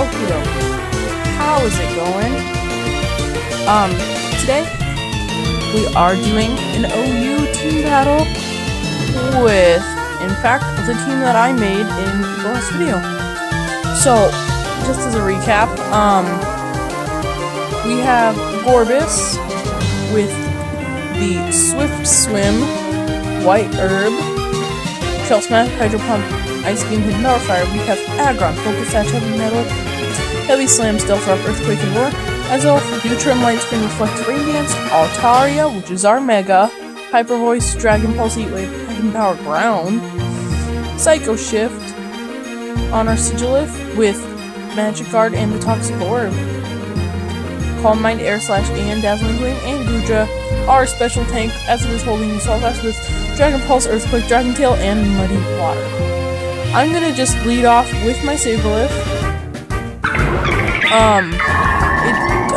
Okie dokie. How is it going? Today we are doing an OU team battle with, in fact, the team that I made in the last video. So, just as a recap, we have Gorbis with the Swift Swim, White Herb, Shell Smash, Hydro Pump, Ice Beam, Hidden Power Fire. We have Aggron, Focus Sash, Heavy Metal, Heavy Slam, Stealth Rock, Earthquake, and Roar. Azelf, Neutrum, Light Screen, Reflect, Radiance, Altaria, which is our Mega, Hyper Voice, Dragon Pulse, Heat Wave, Hidden Power, Ground, Psycho Shift on our Sigilith with Magic Guard and the Toxic Orb. Calm Mind, Air Slash, and Dazzling Gleam, and Goodra, our special tank, as it is holding the Assault Vest with Dragon Pulse, Earthquake, Dragon Tail, and Muddy Water. I'm gonna just lead off with my Saberlift.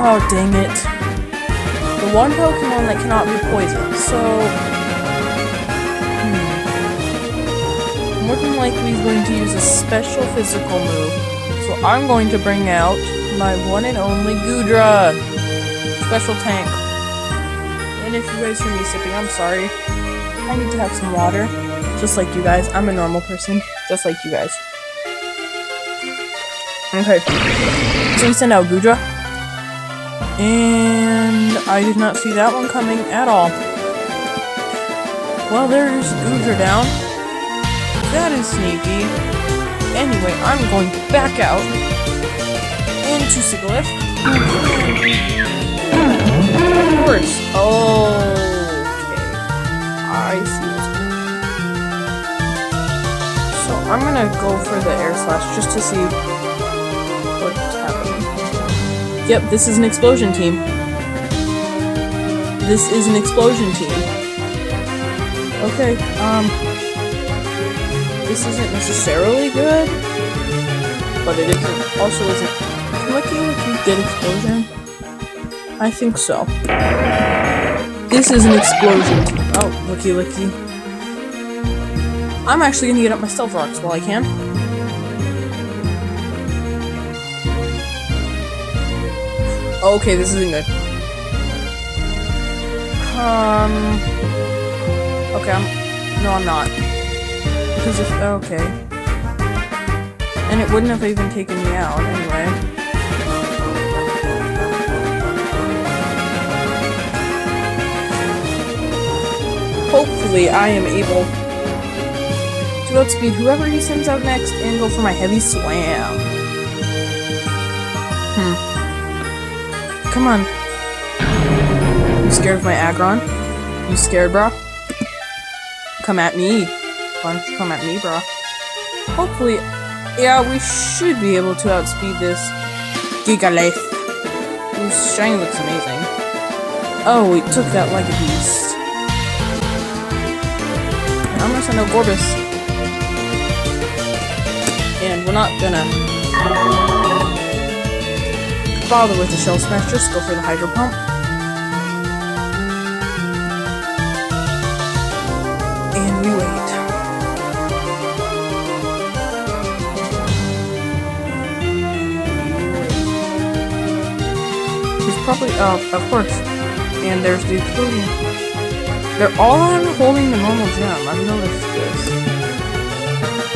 Oh dang it. The one Pokemon that cannot be poisoned, so... I'm looking like he's going to use a special physical move. So I'm going to bring out my one and only Goodra. Special tank. And if you guys hear me sipping, I'm sorry. I need to have some water. Just like you guys. I'm a normal person. Just like you guys. Okay. So we send out Goodra. And I did not see that one coming at all. Well, there's Goodra down. That is sneaky. Anyway, I'm going back out into Sigilith. Of course. Okay. I see what's going on. So I'm gonna go for the Air Slash just to see what's happening. Yep, this is an explosion team. This is an explosion team. Okay, this isn't necessarily good, but it isn't, also isn't. Can Licky get explosion? I think so. This is an explosion team. Oh, Licky. I'm actually gonna get up my Stealth Rocks while I can. Okay, this isn't good. Okay, I'm not. Because if, okay. And it wouldn't have even taken me out, anyway. Hopefully, I am able to outspeed whoever he sends out next and go for my Heavy Slam. Come on. You scared of my Aggron? You scared, bro? Come at me. Why don't you come at me, bro? Hopefully, yeah, we should be able to outspeed this Gallade. Whose shiny looks amazing. Oh, we took that like a beast. And I'm gonna send out Gorbis. And we're not gonna bother with the Shell Smash, just go for the Hydro Pump. And we wait. He's probably, of course. And there's the explosion. They're all holding the normal gem. I've noticed this.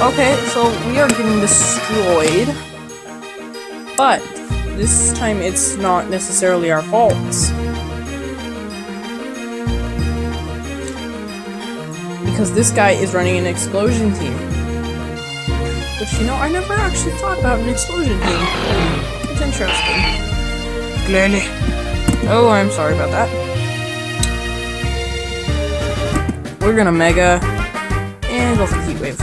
Okay, so we are getting destroyed. But this time it's not necessarily our faults. Because this guy is running an explosion team. Which, you know, I never actually thought about an explosion team. It's interesting. Clearly. Oh, I'm sorry about that. We're gonna Mega and go for Heat Wave.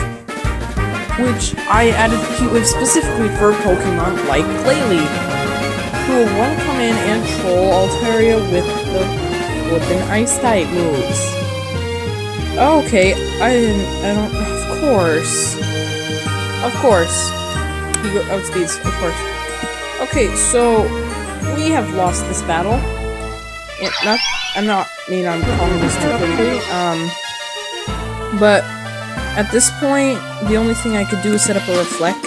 Which I added Heat Wave specifically for Pokemon like Gallade, who will want to come in and troll Altaria with an Ice type moves. Okay, I don't, of course, he outspeeds, of course. Okay, so we have lost this battle. I'm calling this too quickly, but at this point, the only thing I could do is set up a Reflect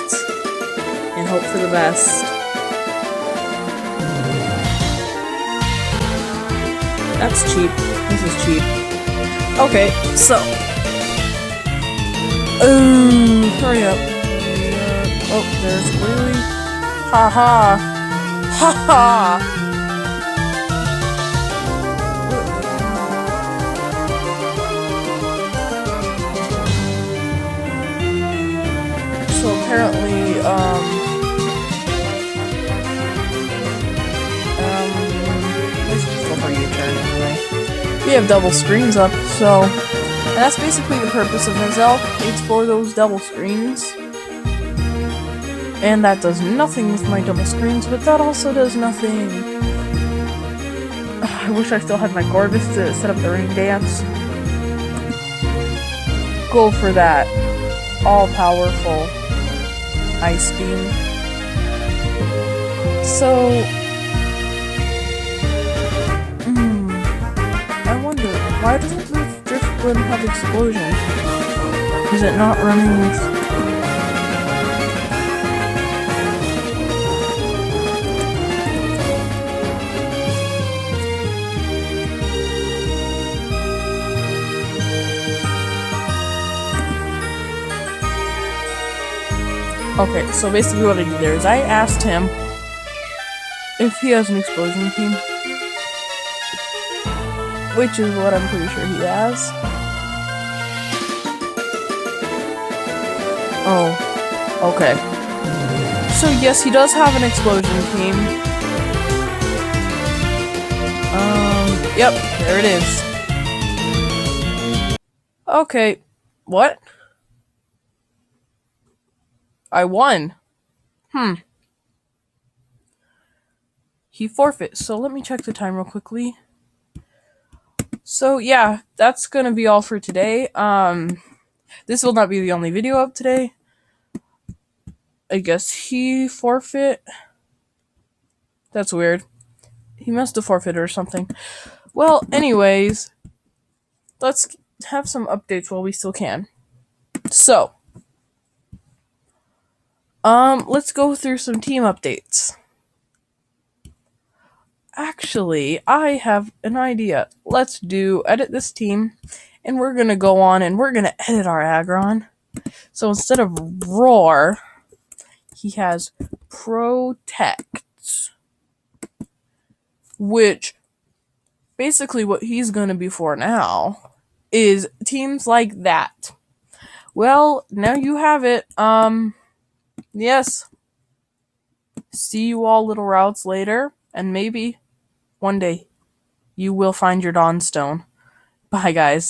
and hope for the best. That's cheap. This is cheap. Okay, so. Oh, hurry up. Oh, there's Lily. Haha. Haha. So apparently, let's just go for U-turn anyway. We have double screens up, so, and that's basically the purpose of Nozel. It's for those double screens. And that does nothing with my double screens, but that also does nothing. I wish I still had my Gorbis to set up the rain dance. Go for that all-powerful Ice Beam. So, I wonder, why doesn't the Driftwood have Explosion? Is it not running with... Okay, so basically what I did there is I asked him if he has an explosion team. Which is what I'm pretty sure he has. Oh, okay. So yes, he does have an explosion team. Yep, there it is. Okay, what? I won. He forfeits, so let me check the time real quickly. So yeah, that's gonna be all for today. This will not be the only video up today. I guess he forfeit. That's weird. He must have forfeited or something. Well, anyways, let's have some updates while we still can. So, let's go through some team updates. Actually, I have an idea. Let's edit this team, and we're gonna go on and we're gonna edit our Aggron. So instead of Roar, he has Protect. Which, basically what he's gonna be for now, is teams like that. Well, now you have it. Yes. See you all little routes later, and maybe one day you will find your Dawnstone. Bye, guys.